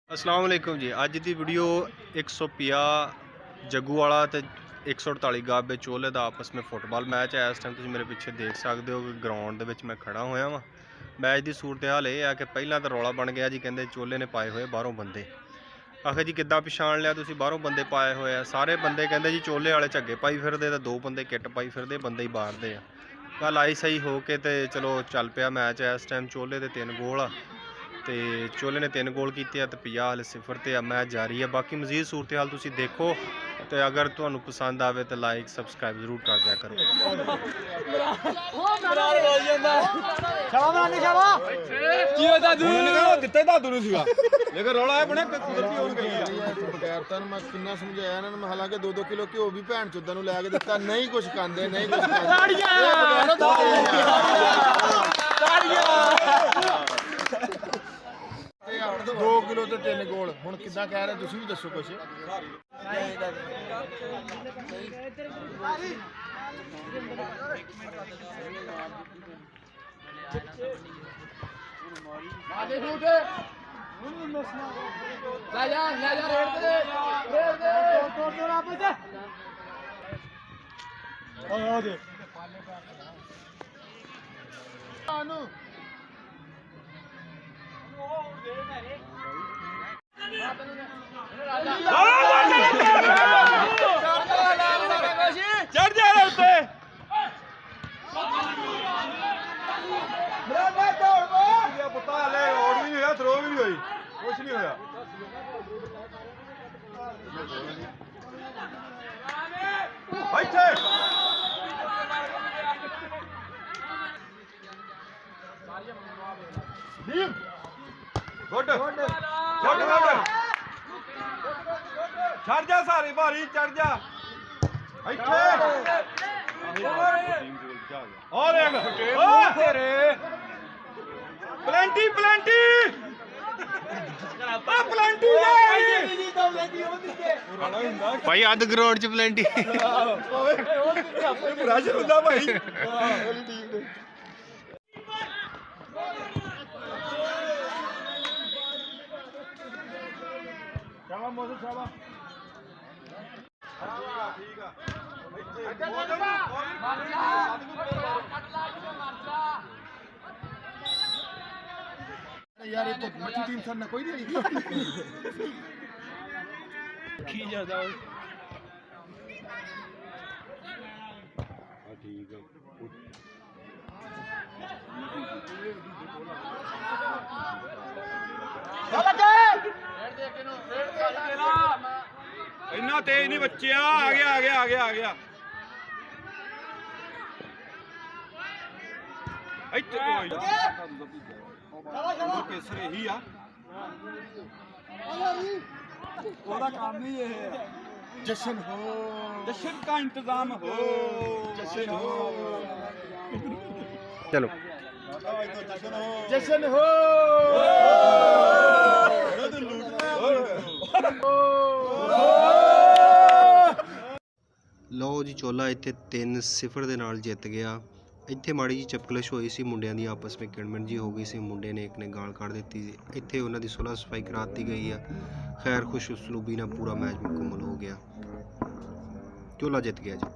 अस्सलाम वालेकुम जी। अज की वीडियो 150 जग्गू वाला तो 148 गाबे चोले का आपस में फुटबॉल मैच है। इस टाइम तुम मेरे पिछे देख सकते हो कि ग्राउंड के मैं खड़ा होया वा। मैच की सूरत हाल यह है कि पहला तो रौला बन गया जी, कहते चोले ने पाए हुए बाहरों बंदे। आखिर जी किद्दां पछाण लिया तुसीं बाहरों बंदे पाए हुए आ? सारे बंदे कहते जी चोले वाले झग्गे पाई फिरदे ते 2 बंदे किट पाई फिरदे, बंदे ही बाहर दे आ। गल आई सही हो के तो चलो चल पिया मैच। इस टाइम चोले के 3 गोल आ तो चोले ने 3 गोल किए तो 50 हाल 0 ते मैच जारी है। बाकी मजीद सूरत हाल तुसीं देखो तो अगर तुहानूं पसंद आवे तो लाइक सबसक्राइब जरूर कर दिया करो। हालांकि 2-2 किलो घ्यो भी भैन चोदां नूं लै के दित्ता, नहीं कुछ खांदे, नहीं कुछ 2 किलो ते 3 गोल। हुण किद्दां कह रहे तुसीं भी दस्सो कुछ। चढ़ जा सारी भारी, चढ़ जा प्लेंटी प्लेंटी भाई अध ग्राउंड च प्लेंटी प्रेशर होंदा भाई। यार ये तो मच्छी टीम सर ना कोई नहीं इन्ना तेज नहीं बच्चे, आ गया आ गया आ गया आ गया। केसर यही आ, ओदा काम नहीं ये है। जश्न हो, जश्न का इंतजाम हो, जश्न हो, चलो जश्न हो। लो जी चोला इत्थे 3-0 ਦੇ ਨਾਲ ਜਿੱਤ ਗਿਆ। ਇੱਥੇ ਮਾੜੀ ਜੀ ਚਪਕਲਿਸ਼ ਹੋਈ ਸੀ, ਮੁੰਡਿਆਂ ਦੀ ਆਪਸ ਵਿੱਚ ਕਿਣਮਣ ਜੀ ਹੋ ਗਈ ਸੀ। ਮੁੰਡੇ ਨੇ ਇੱਕ ਨੇ ਗਾਲ ਕੱਢ ਦਿੱਤੀ ਸੀ। ਇੱਥੇ ਉਹਨਾਂ ਦੀ ਸੁਲਹ ਸਫਾਈ ਕਰਾਤੀ ਗਈ ਆ। ਖੈਰ ਖੁਸ਼ ਉਸਲੂਬੀ ਨਾਲ ਪੂਰਾ ਮੈਚ ਮੁਕੰਮਲ ਹੋ ਗਿਆ। ਚੋਲਾ ਜਿੱਤ ਗਿਆ ਜੀ।